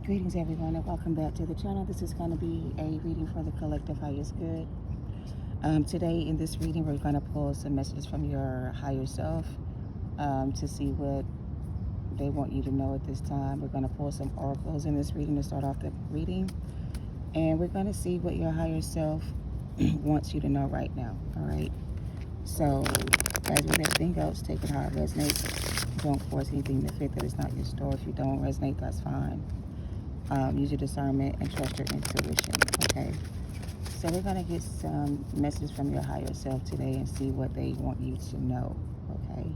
Greetings, everyone, and welcome back to the channel. This is going to be a reading for the collective highest good. Today, in this reading, we're going to pull some messages from your higher self to see what they want you to know at this time. We're going to pull some oracles in this reading to start off the reading, and we're going to see what your higher self wants you to know right now. All right. So, as with everything else, take it how it resonates. Don't force anything to fit that is not your story. If you don't resonate, that's fine. Use your discernment and trust your intuition, okay? So we're going to get some messages from your higher self today and see what they want you to know, okay?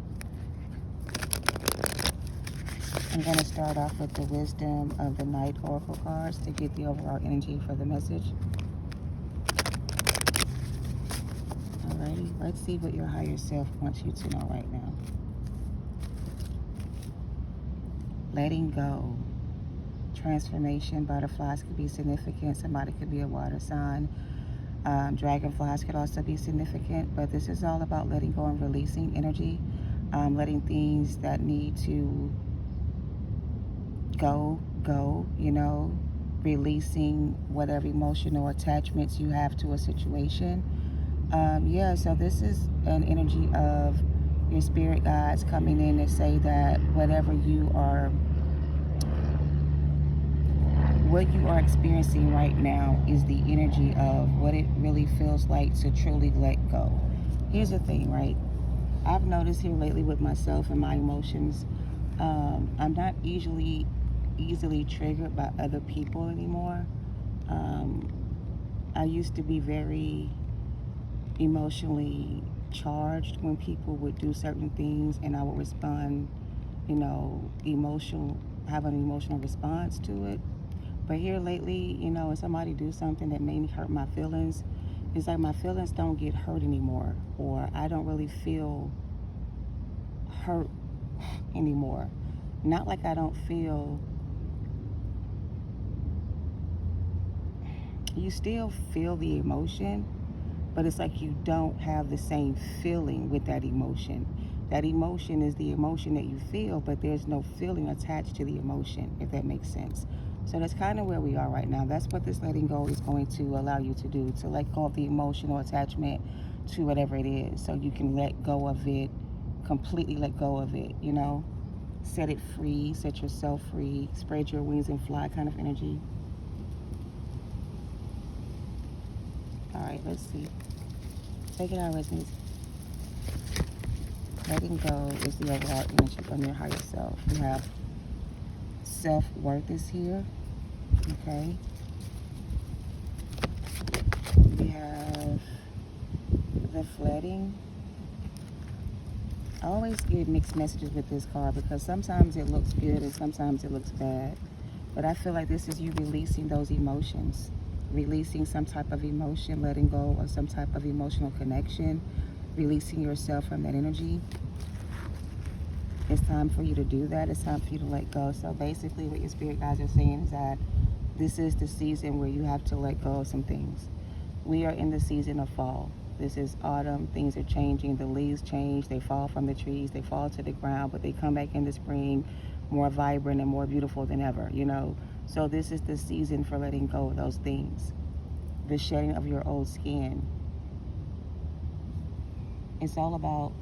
I'm going to start off with the Wisdom of the Night Oracle cards to get the overall energy for the message. Alrighty, let's see what your higher self wants you to know right now. Letting go. Transformation. Butterflies could be significant. Somebody could be a water sign. Dragonflies could also be significant, but this is all about letting go and releasing energy, letting things that need to go, you know, releasing whatever emotional attachments you have to a situation. Yeah, so this is an energy of your spirit guides coming in to say that whatever what you are experiencing right now is the energy of what it really feels like to truly let go. Here's the thing, right? I've noticed here lately with myself and my emotions, I'm not easily triggered by other people anymore. I used to be very emotionally charged when people would do certain things, and I would respond, you know, have an emotional response to it. But here lately, you know, when somebody do something that made me hurt my feelings, it's like my feelings don't get hurt anymore, or I don't really feel hurt anymore. Not like I don't feel, you still feel the emotion, but it's like you don't have the same feeling with that emotion. That emotion is the emotion that you feel, but there's no feeling attached to the emotion, if that makes sense. So that's kind of where we are right now. That's what this letting go is going to allow you to do, to let go of the emotional attachment to whatever it is, so you can let go of it, completely let go of it, you know? Set it free, set yourself free, spread your wings and fly kind of energy. All right, let's see. Take it out, resonates. Letting go is the overall energy from your higher self. You have self-worth is here, okay? We have the flooding. I always get mixed messages with this card because sometimes it looks good and sometimes it looks bad. But I feel like this is you releasing those emotions, releasing some type of emotion, letting go of some type of emotional connection, releasing yourself from that energy. It's time for you to do that. It's time for you to let go. So basically what your spirit guides are saying is that this is the season where you have to let go of some things. We are in the season of fall. This is autumn. Things are changing. The leaves change. They fall from the trees. They fall to the ground, but they come back in the spring more vibrant and more beautiful than ever, you know. So this is the season for letting go of those things. The shedding of your old skin. It's all about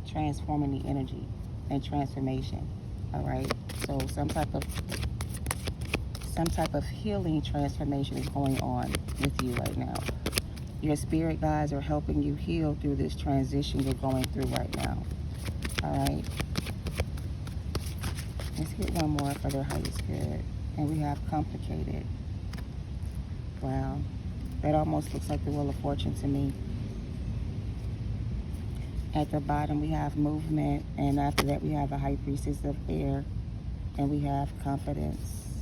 transforming the energy and transformation. All right, so some type of healing transformation is going on with you right now. Your spirit guides are helping you heal through this transition you're going through right now. All right, let's get one more for their highest good. And we have complicated. Wow, that almost looks like the Wheel of Fortune to me. At the bottom, we have movement, and after that, we have a High Priestess of air, and we have confidence.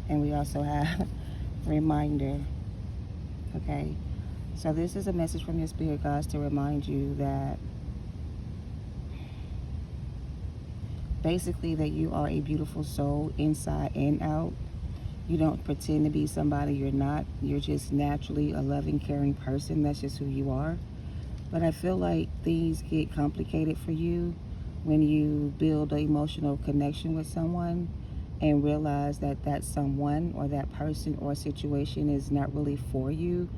And we also have reminder, okay? So this is a message from your spirit guides to remind you that basically that you are a beautiful soul inside and out. You don't pretend to be somebody you're not. You're just naturally a loving, caring person. That's just who you are. But I feel like things get complicated for you when you build an emotional connection with someone and realize that that someone or that person or situation is not really for you.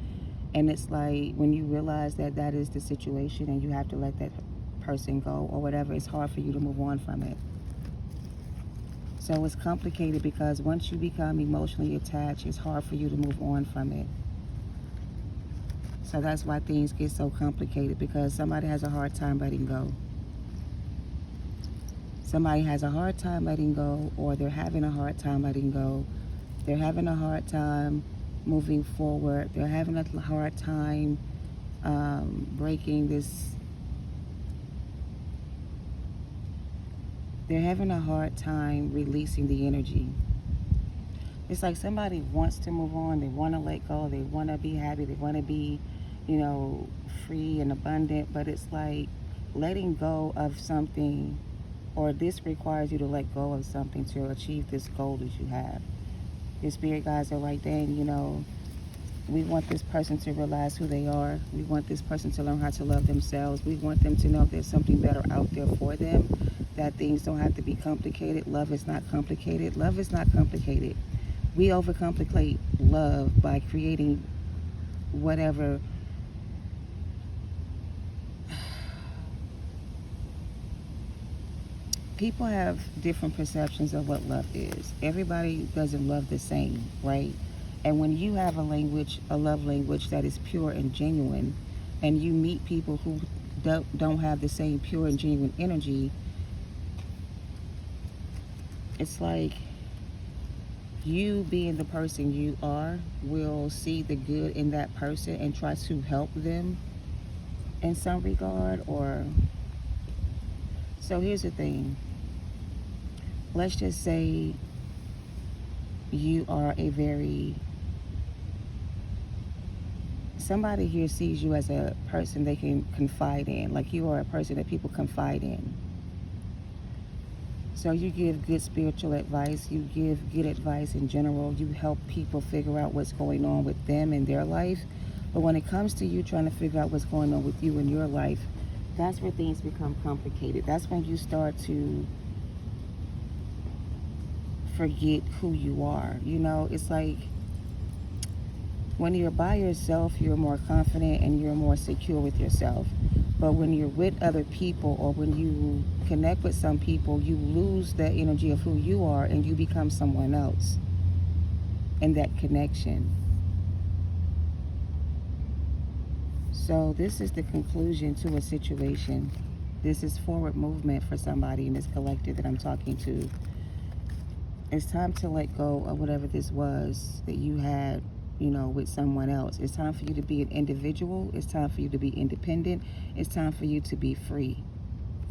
And it's like when you realize that that is the situation and you have to let that person go or whatever, it's hard for you to move on from it. So it's complicated because once you become emotionally attached, it's hard for you to move on from it. So that's why things get so complicated, because somebody has a hard time letting go. Somebody has a hard time letting go, or they're having a hard time letting go. They're having a hard time moving forward. They're having a hard time breaking this. They're having a hard time releasing the energy. It's like somebody wants to move on. They want to let go. They want to be happy. They want to be, free and abundant. But it's like letting go of something, or this requires you to let go of something to achieve this goal that you have. Your spirit guides are like, dang, we want this person to realize who they are. We want this person to learn how to love themselves. We want them to know there's something better out there for them, that things don't have to be complicated. Love is not complicated. Love is not complicated. We overcomplicate love by creating whatever. People have different perceptions of what love is. Everybody doesn't love the same, right? And when you have a love language that is pure and genuine, and you meet people who don't have the same pure and genuine energy, it's like you, being the person you are, will see the good in that person and try to help them in some regard. Or so here's the thing. Let's just say you are somebody here sees you as a person they can confide in, like you are a person that people confide in. So you give good spiritual advice, you give good advice in general, you help people figure out what's going on with them in their life. But when it comes to you trying to figure out what's going on with you in your life, that's where things become complicated. That's when you start to forget who you are. It's like when you're by yourself, you're more confident and you're more secure with yourself. But when you're with other people, or when you connect with some people, you lose that energy of who you are and you become someone else in that connection. So this is the conclusion to a situation. This is forward movement for somebody in this collective that I'm talking to. It's time to let go of whatever this was that you had, with someone else. It's time for you to be an individual. It's time for you to be independent. It's time for you to be free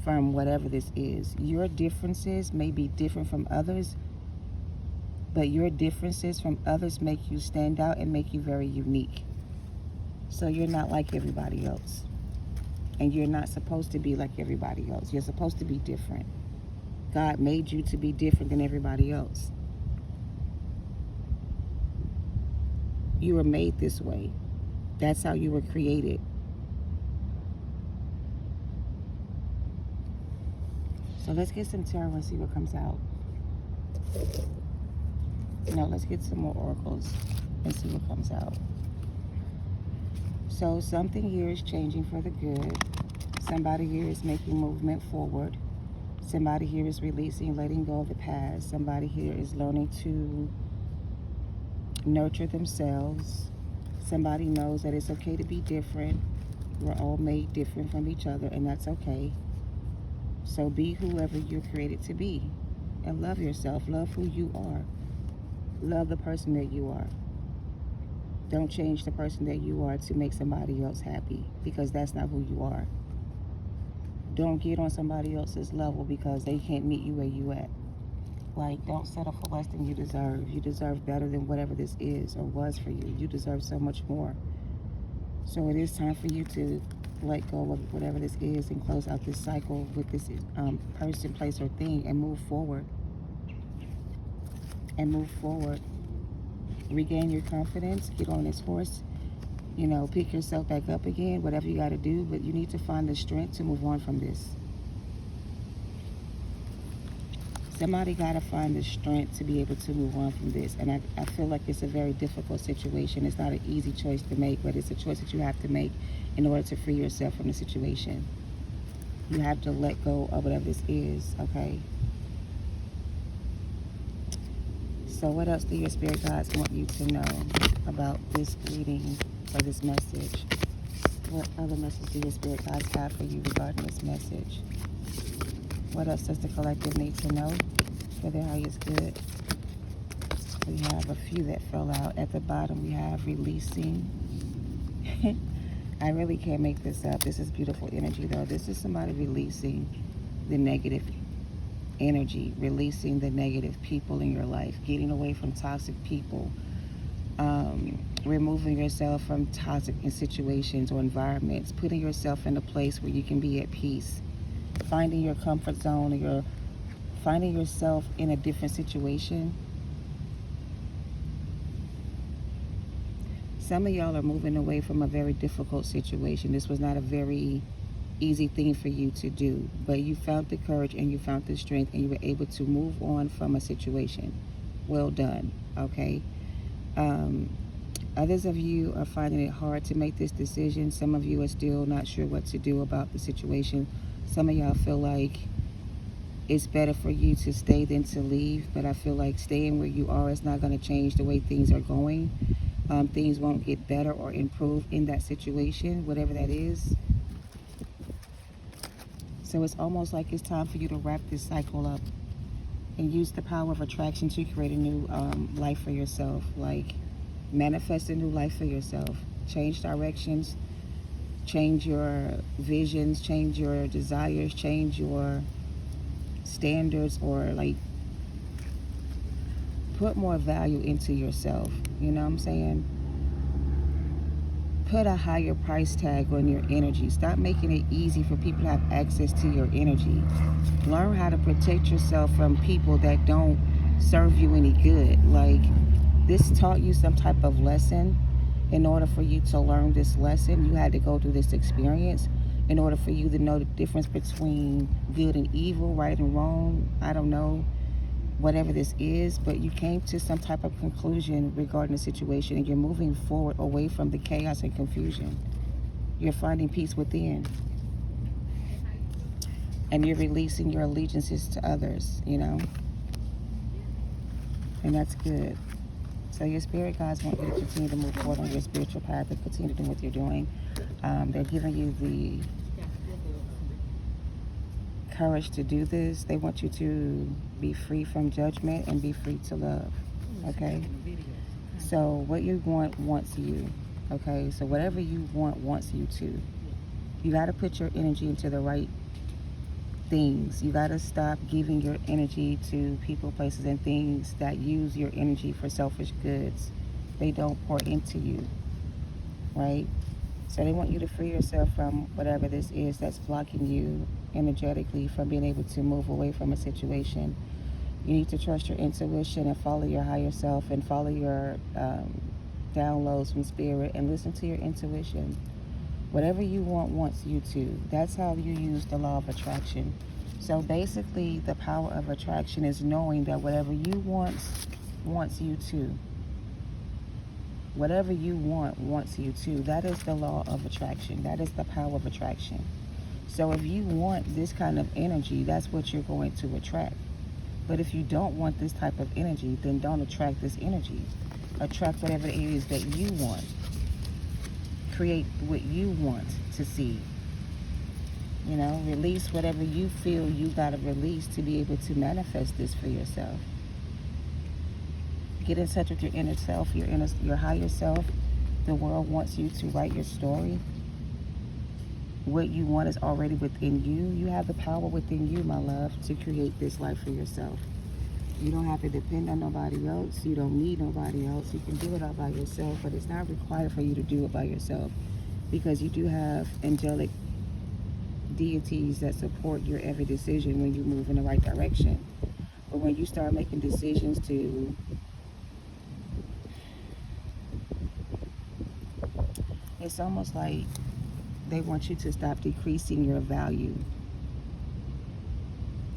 from whatever this is. Your differences may be different from others, but your differences from others make you stand out and make you very unique. So you're not like everybody else. And you're not supposed to be like everybody else. You're supposed to be different. God made you to be different than everybody else. You were made this way. That's how you were created. So let's get some tarot and see what comes out. Let's get some more oracles and see what comes out. So something here is changing for the good. Somebody here is making movement forward. Somebody here is releasing, letting go of the past. Somebody here is learning to nurture themselves. Somebody knows that it's okay to be different. We're all made different from each other, and that's okay. So be whoever you're created to be, and love yourself. Love who you are. Love the person that you are. Don't change the person that you are to make somebody else happy, because that's not who you are. Don't get on somebody else's level because they can't meet you where you at. Like, don't settle for less than you deserve. You deserve better than whatever this is or was for you. You deserve so much more. So it is time for you to let go of whatever this is and close out this cycle with this person, place, or thing, and move forward. Regain your confidence. Get on this horse. Pick yourself back up again, whatever you got to do. But you need to find the strength to move on from this. Somebody got to find the strength to be able to move on from this. And I feel like it's a very difficult situation. It's not an easy choice to make, but it's a choice that you have to make in order to free yourself from the situation. You have to let go of whatever this is, okay? So what else do your spirit guides want you to know about this reading or this message? What other message do your spirit guides have for you regarding this message? What else does the collective need to know for their highest good? We have a few that fell out. At the bottom, we have releasing. I really can't make this up. This is beautiful energy, though. This is somebody releasing the negative energy, releasing the negative people in your life, getting away from toxic people, removing yourself from toxic situations or environments, putting yourself in a place where you can be at peace, finding your comfort zone, or finding yourself in a different situation. Some of y'all are moving away from a very difficult situation. This was not a very easy thing for you to do, but you found the courage and you found the strength and you were able to move on from a situation. Well done, okay? Others of you are finding it hard to make this decision. Some of you are still not sure what to do about the situation. Some of y'all feel like it's better for you to stay than to leave, but I feel like staying where you are is not going to change the way things are going. Things won't get better or improve in that situation, whatever that is. So it's almost like it's time for you to wrap this cycle up and use the power of attraction to create a new life for yourself. Like, manifest a new life for yourself. Change directions, change your visions, change your desires, change your standards, or like put more value into yourself. You know what I'm saying? Put a higher price tag on your energy. Stop making it easy for people to have access to your energy. Learn how to protect yourself from people that don't serve you any good. Like, this taught you some type of lesson. In order for you to learn this lesson, you had to go through this experience in order for you to know the difference between good and evil, right and wrong. I don't know, whatever this is, but you came to some type of conclusion regarding the situation, and you're moving forward away from the chaos and confusion. You're finding peace within, and you're releasing your allegiances to others, you know, and that's good. So your spirit guides want you to continue to move forward on your spiritual path and continue to do what you're doing. They're giving you the courage to do this. They want you to be free from judgment and be free to love, okay? So what you want wants you, okay? So whatever you want wants you too. You got to put your energy into the right things. You got to stop giving your energy to people, places, and things that use your energy for selfish goods. They don't pour into you, right? So they want you to free yourself from whatever this is that's blocking you energetically from being able to move away from a situation. You need to trust your intuition and follow your higher self and follow your downloads from spirit and listen to your intuition. Whatever you want wants you to. That's how you use the law of attraction. So basically, the power of attraction is knowing that whatever you want wants you to. Whatever you want wants you to. That is the law of attraction. That is the power of attraction. So if you want this kind of energy, that's what you're going to attract. But if you don't want this type of energy, then don't attract this energy. Attract whatever it is that you want. Create what you want to see. You know, release whatever you feel you gotta release to be able to manifest this for yourself. Get in touch with your inner self, your higher self. The world wants you to write your story. What you want is already within you. You have the power within you, my love, to create this life for yourself. You don't have to depend on nobody else. You don't need nobody else. You can do it all by yourself, but it's not required for you to do it by yourself, because you do have angelic deities that support your every decision when you move in the right direction. But when you start making decisions to it's almost like they want you to stop decreasing your value.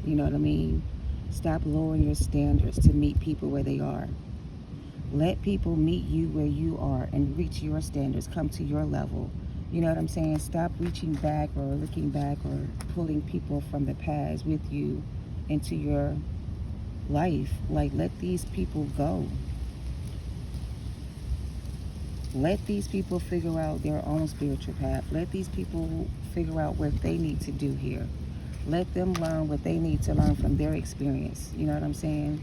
You know what I mean? Stop lowering your standards to meet people where they are. Let people meet you where you are and reach your standards, come to your level. You know what I'm saying? Stop reaching back or looking back or pulling people from the past with you into your life. Like, let these people go. Let these people figure out their own spiritual path. Let these people figure out what they need to do here. Let them learn what they need to learn from their experience. You know what I'm saying?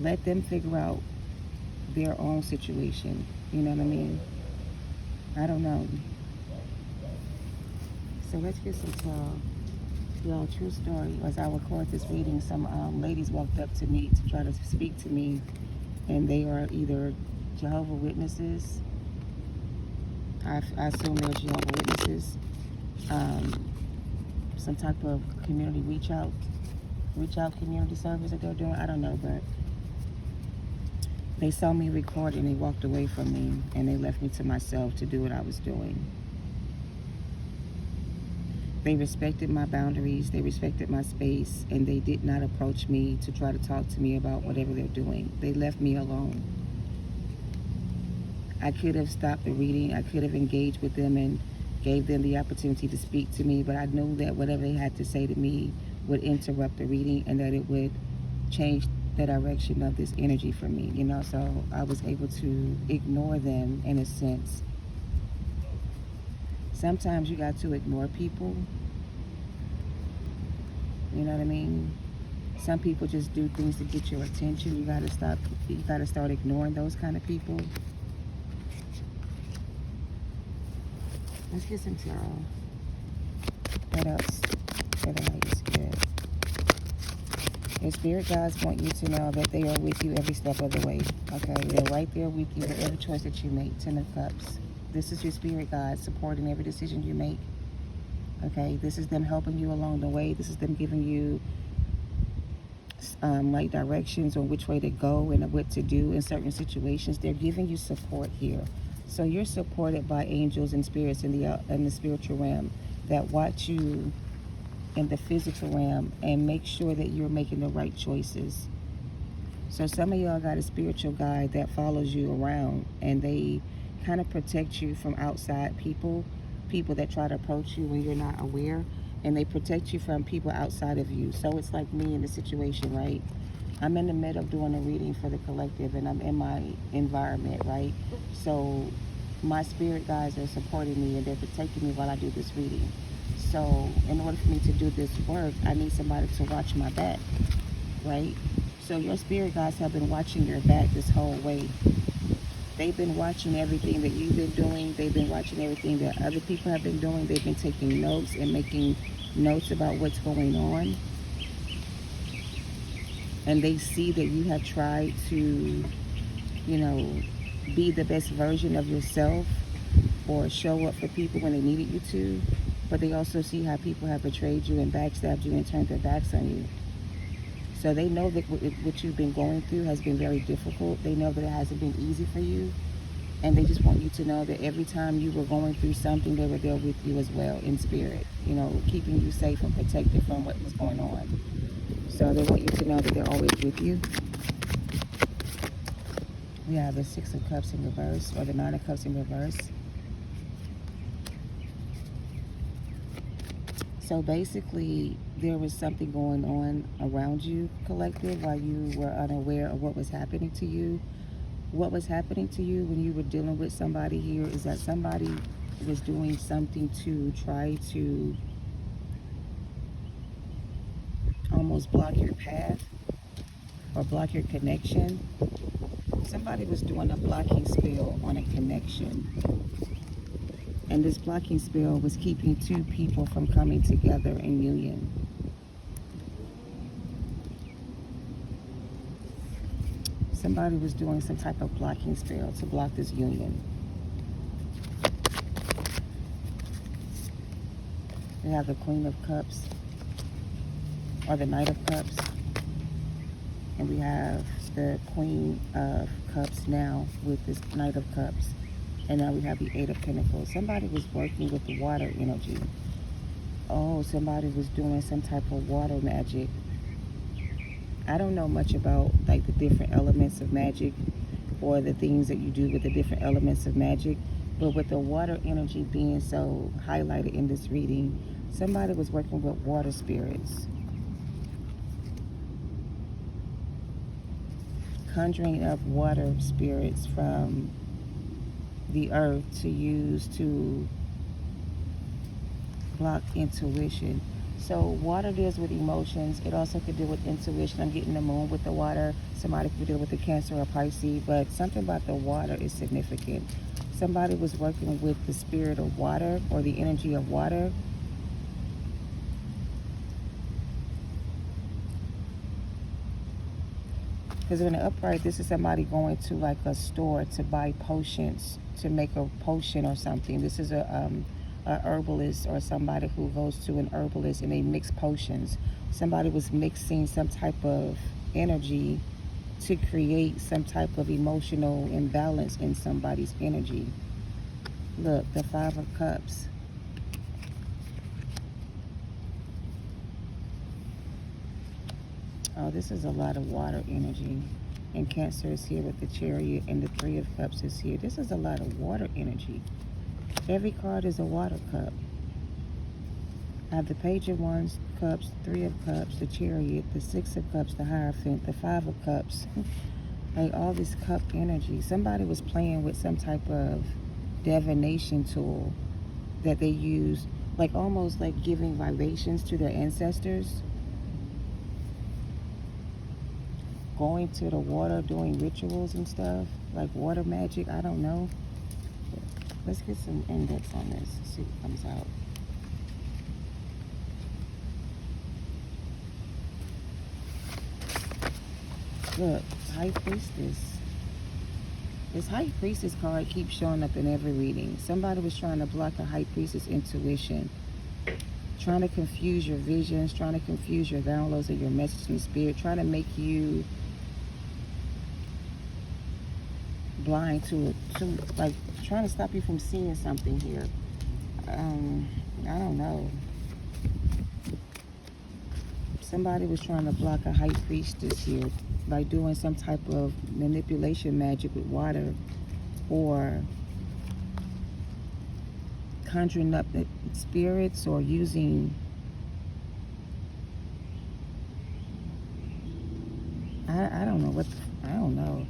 Let them figure out their own situation. You know what I mean? I don't know. So let's get some tarot. Y'all, true story. As I record this reading, some ladies walked up to me to try to speak to me, and they are either Jehovah's Witnesses. I assume they're Jehovah's Witnesses. Some type of community reach out community service that they're doing. I don't know, but they saw me record and they walked away from me, and they left me to myself to do what I was doing. They respected my boundaries, they respected my space, and they did not approach me to try to talk to me about whatever they're doing. They left me alone. I could have stopped the reading, I could have engaged with them and gave them the opportunity to speak to me, but I knew that whatever they had to say to me would interrupt the reading and that it would change the direction of this energy for me, you know. So I was able to ignore them in a sense. Sometimes you got to ignore people. You know what I mean? Some people just do things to get your attention. You gotta start ignoring those kind of people. Let's get some tarot. What else for the ladies? Good. Your spirit guides want you to know that they are with you every step of the way. Okay, they're right there with you with every choice that you make. 10 of Cups. This is your spirit guide supporting every decision you make. Okay, this is them helping you along the way. This is them giving you like directions on which way to go and what to do in certain situations. They're giving you support here. So you're supported by angels and spirits in the spiritual realm that watch you in the physical realm and make sure that you're making the right choices. So some of y'all got a spiritual guide that follows you around, and they kind of protect you from outside people that try to approach you when you're not aware, and they protect you from people outside of you. So it's like me in the situation, right? I'm in the middle of doing a reading for the collective, and I'm in my environment, right? So my spirit guides are supporting me, and they're protecting me while I do this reading. So in order for me to do this work, I need somebody to watch my back, right? So your spirit guides have been watching your back this whole way. They've been watching everything that you've been doing. They've been watching everything that other people have been doing. They've been taking notes and making notes about what's going on. And they see that you have tried to, you know, be the best version of yourself or show up for people when they needed you to. But they also see how people have betrayed you and backstabbed you and turned their backs on you. So they know that what you've been going through has been very difficult. They know that it hasn't been easy for you. And they just want you to know that every time you were going through something, they were there with you as well in spirit, you know, keeping you safe and protected from what was going on. So they want you to know that they're always with you. We have the 6 of Cups in reverse, or the 9 of Cups in reverse. So basically, there was something going on around you, collective, while you were unaware of what was happening to you. What was happening to you when you were dealing with somebody here is that somebody was doing something to try to almost block your path or block your connection. Somebody was doing a blocking spell on a connection. And this blocking spell was keeping two people from coming together in union. Somebody was doing some type of blocking spell to block this union. We have the Queen of Cups, or the Knight of Cups. And we have the Queen of Cups now with this Knight of Cups. And now we have the 8 of Pentacles. Somebody was working with the water energy. Oh, somebody was doing some type of water magic. I don't know much about like the different elements of magic or the things that you do with the different elements of magic, but with the water energy being so highlighted in this reading, somebody was working with water spirits, conjuring up water spirits from the earth to use to block intuition. So water deals with emotions. It also could deal with intuition. I'm getting the moon with the water. Somebody could deal with the Cancer or Pisces, but something about the water is significant. Somebody was working with the spirit of water or the energy of water. Because in the upright, this is somebody going to like a store to buy potions, to make a potion or something. This is a herbalist or somebody who goes to an herbalist and they mix potions. Somebody was mixing some type of energy to create some type of emotional imbalance in somebody's energy. Look, the Five of Cups. Oh, this is a lot of water energy. And Cancer is here with the Chariot, and the Three of Cups is here. This is a lot of water energy. Every card is a water cup. I have the Page of Wands, Cups, Three of Cups, the Chariot, the Six of Cups, the Hierophant, the Five of Cups. Like all this cup energy. Somebody was playing with some type of divination tool that they use, like almost like giving vibrations to their ancestors. Going to the water, doing rituals and stuff, like water magic, I don't know. Let's get some index on this, see what comes out. Look, High Priestess. This High Priestess card keeps showing up in every reading. Somebody was trying to block the High Priestess intuition, trying to confuse your visions, trying to confuse your downloads of your message in spirit, trying to make you blind to like trying to stop you from seeing something here. I don't know. Somebody was trying to block a High Priestess here by doing some type of manipulation magic with water, or conjuring up the spirits, or using I don't know what I don't know.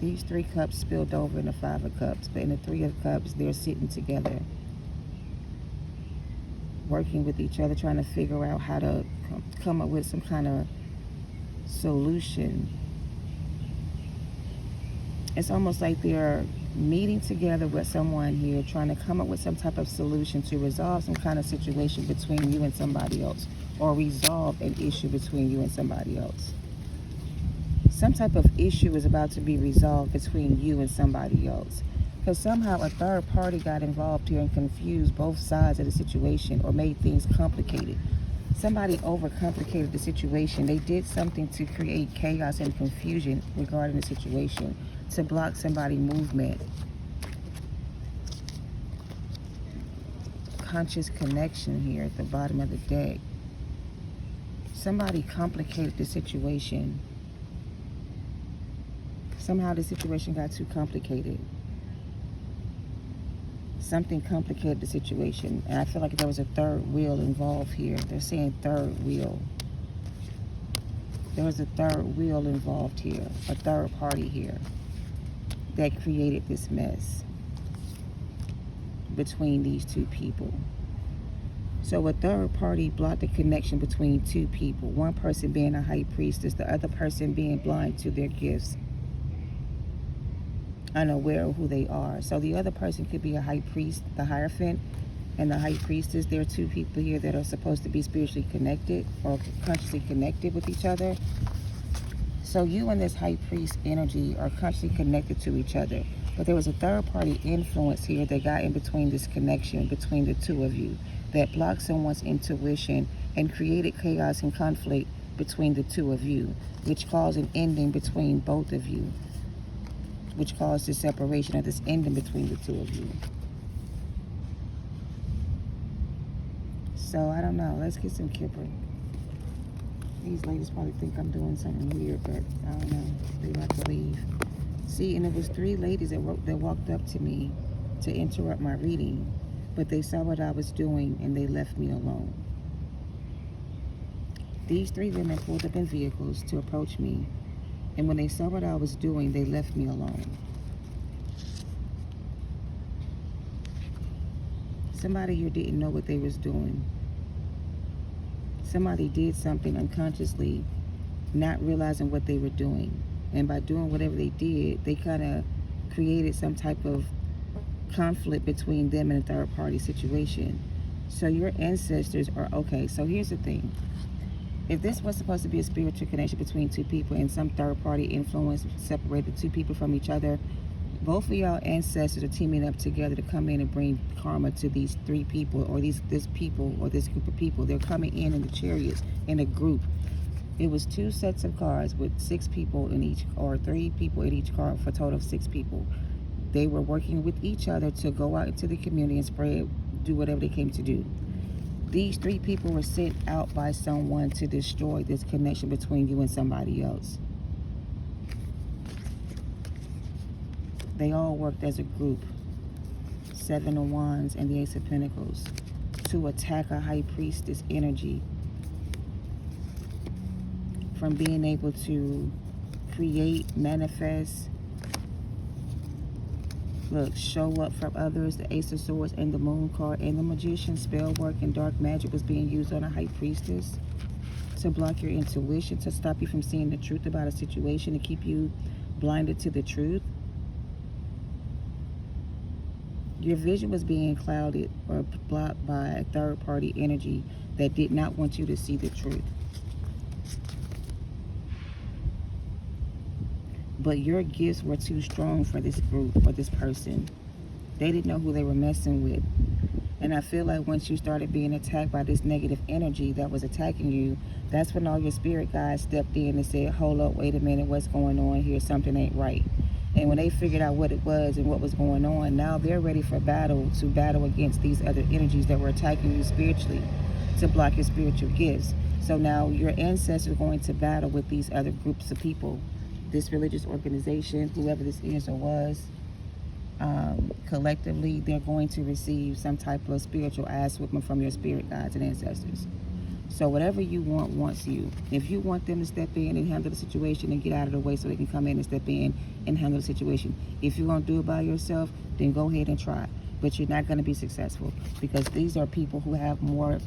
These Three Cups spilled over in the Five of Cups, but in the Three of Cups, they're sitting together, working with each other, trying to figure out how to come up with some kind of solution. It's almost like they're meeting together with someone here, trying to come up with some type of solution to resolve some kind of situation between you and somebody else, or resolve an issue between you and somebody else. Some type of issue is about to be resolved between you and somebody else. Because somehow a third party got involved here and confused both sides of the situation, or made things complicated. Somebody overcomplicated the situation. They did something to create chaos and confusion regarding the situation, to block somebody's movement. Conscious connection here at the bottom of the deck. Somebody complicated the situation. Somehow the situation got too complicated. Something complicated the situation. And I feel like there was a third wheel involved here. They're saying third wheel. There was a third wheel involved here. A third party here that created this mess between these two people. So a third party blocked the connection between two people. One person being a High Priestess, the other person being blind to their gifts, unaware of who they are. So the other person could be a High Priest, the Hierophant, and the High Priestess. There are two people here that are supposed to be spiritually connected or consciously connected with each other. So you and this High Priest energy are consciously connected to each other. But there was a third party influence here that got in between this connection between the two of you, that blocked someone's intuition and created chaos and conflict between the two of you, which caused an ending between both of you, which caused the separation of this ending between the two of you. So I don't know. Let's get some Kipper. These ladies probably think I'm doing something weird, but I don't know. They about to leave. See, and it was 3 ladies that walked up to me to interrupt my reading, but they saw what I was doing and they left me alone. These 3 women pulled up in vehicles to approach me, and when they saw what I was doing, they left me alone. Somebody here didn't know what they was doing. Somebody did something unconsciously, not realizing what they were doing. And by doing whatever they did, they kind of created some type of conflict between them and a third party situation. So your ancestors are okay. So here's the thing. If this was supposed to be a spiritual connection between 2 people and some third party influence separated 2 people from each other, both of y'all ancestors are teaming up together to come in and bring karma to these 3 people or this people or this group of people. They're coming in the chariots in a group. It was 2 sets of cars with 6 people in each, or 3 people in each car, for a total of 6 people. They were working with each other to go out into the community and spread, do whatever they came to do. These 3 people were sent out by someone to destroy this connection between you and somebody else. They all worked as a group, 7 of Wands and the Ace of Pentacles, to attack a high priestess energy from being able to create, manifest, look, show up for others. The Ace of Swords and the Moon card and the Magician, spell work and dark magic was being used on a high priestess to block your intuition, to stop you from seeing the truth about a situation, to keep you blinded to the truth. Your vision was being clouded or blocked by a third party energy that did not want you to see the truth. But your gifts were too strong for this group or this person. They didn't know who they were messing with. And I feel like once you started being attacked by this negative energy that was attacking you, that's when all your spirit guides stepped in and said, hold up, wait a minute, what's going on here? Something ain't right. And when they figured out what it was and what was going on, now they're ready for battle, to battle against these other energies that were attacking you spiritually, to block your spiritual gifts. So now your ancestors are going to battle with these other groups of people, this religious organization, whoever this is or was. Collectively, they're going to receive some type of spiritual ass whipping from your spirit guides and ancestors. So whatever you want wants you. If you want them to step in and handle the situation and get out of the way so they can come in and step in and handle the situation, if you're going to do it by yourself, then go ahead and try. But you're not going to be successful, because these are people who have more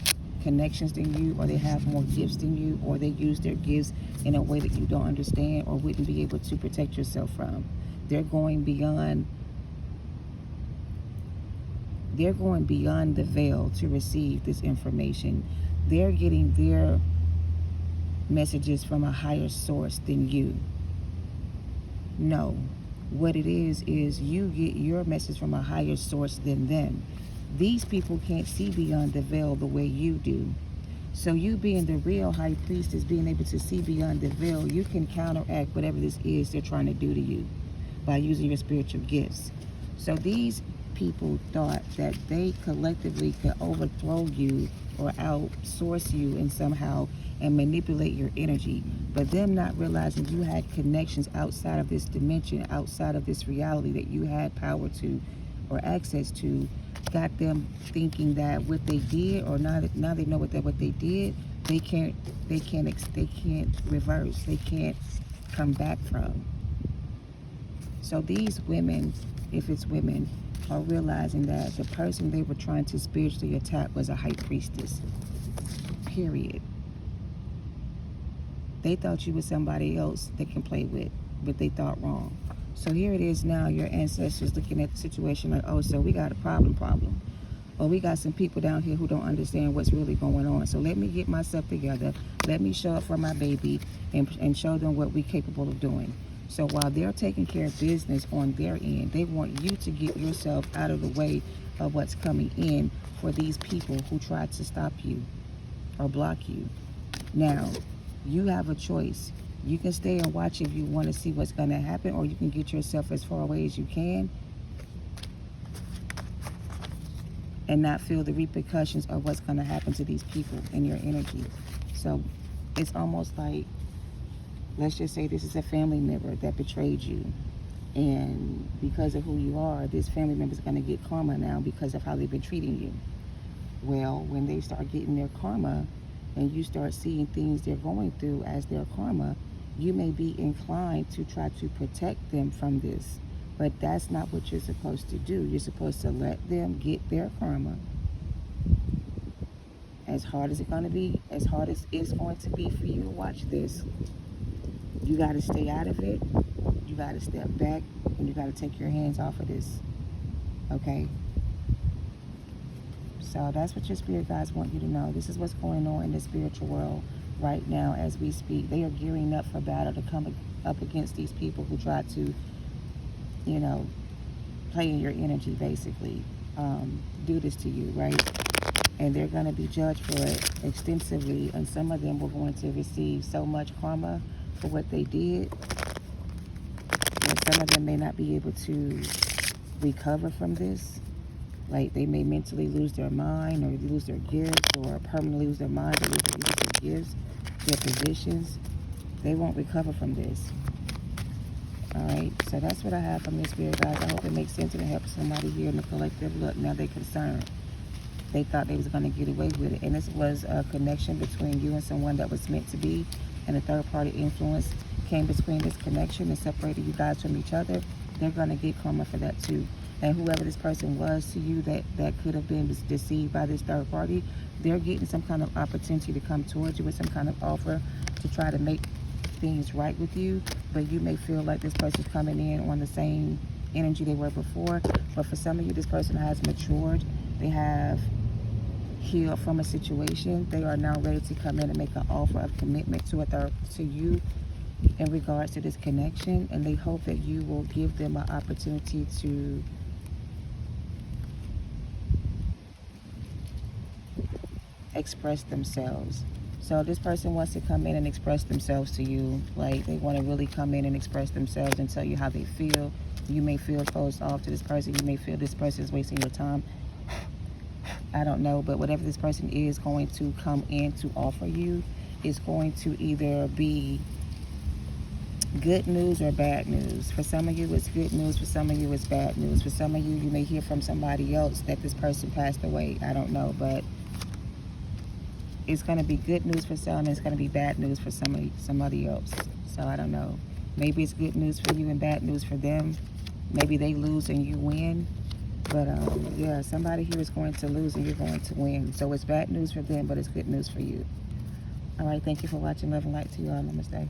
connections than you, or they have more gifts than you, or they use their gifts in a way that you don't understand or wouldn't be able to protect yourself from. They're going beyond the veil to receive this information. They're getting their messages from a higher source than you. No, what it is you get your message from a higher source than them. These people can't see beyond the veil the way you do. So you being the real high priestess, being able to see beyond the veil, you can counteract whatever this is they're trying to do to you by using your spiritual gifts. So these people thought that they collectively could overthrow you or outsource you in somehow and manipulate your energy, but them not realizing you had connections outside of this dimension, outside of this reality that you had power to or access to, got them thinking that what they did, or now they know what they did, they can't reverse, they can't come back from. So these women, if it's women, are realizing that the person they were trying to spiritually attack was a high priestess. Period. They thought you was somebody else they can play with, but they thought wrong. So here it is now, your ancestors looking at the situation like, oh, so we got a problem. Or we got some people down here who don't understand what's really going on. So let me get myself together. Let me show up for my baby and show them what we're capable of doing. So while they're taking care of business on their end, they want you to get yourself out of the way of what's coming in for these people who tried to stop you or block you. Now, you have a choice. You can stay and watch if you want to see what's going to happen, or you can get yourself as far away as you can and not feel the repercussions of what's going to happen to these people in your energy. So it's almost like, let's just say this is a family member that betrayed you, and because of who you are, this family member is going to get karma now because of how they've been treating you. Well, when they start getting their karma and you start seeing things they're going through as their karma, you may be inclined to try to protect them from this. But that's not what you're supposed to do. You're supposed to let them get their karma. As hard as it's going to be, as hard as it's going to be for you to watch this, you got to stay out of it. You got to step back, and you got to take your hands off of this. Okay? So that's what your spirit guides want you to know. This is what's going on in the spiritual world right now as we speak. They are gearing up for battle to come up against these people who try to, you know, play in your energy, basically. Do this to you, right? And they're going to be judged for it extensively, and some of them were going to receive so much karma for what they did, and some of them may not be able to recover from this. Like, they may mentally lose their mind, or lose their gifts, or permanently lose their mind, or lose their gifts, their positions. They won't recover from this. Alright, so that's what I have from this spirit, guys. I hope it makes sense and it helps somebody here in the collective. Look, now they're concerned. They thought they was going to get away with it. And this was a connection between you and someone that was meant to be. And a third-party influence came between this connection and separated you guys from each other. They're going to get karma for that too. And whoever this person was to you that could have been deceived by this third party, they're getting some kind of opportunity to come towards you with some kind of offer to try to make things right with you. But you may feel like this person's coming in on the same energy they were before. But for some of you, this person has matured. They have healed from a situation. They are now ready to come in and make an offer of commitment to you in regards to this connection, and they hope that you will give them an opportunity to express themselves. So this person wants to come in and express themselves to you. Like, they want to really come in and express themselves and tell you how they feel. You may feel closed off to this person. You may feel this person is wasting your time. I don't know, but whatever this person is going to come in to offer you is going to either be good news or bad news. For some of you, it's good news. For some of you, it's bad news. For some of you, you may hear from somebody else that this person passed away. I don't know, but it's going to be good news for some, and it's going to be bad news for somebody else. So I don't know. Maybe it's good news for you and bad news for them. Maybe they lose and you win. But yeah, somebody here is going to lose and you're going to win. So it's bad news for them, but it's good news for you. All right, thank you for watching. Love and light to you all. Namaste.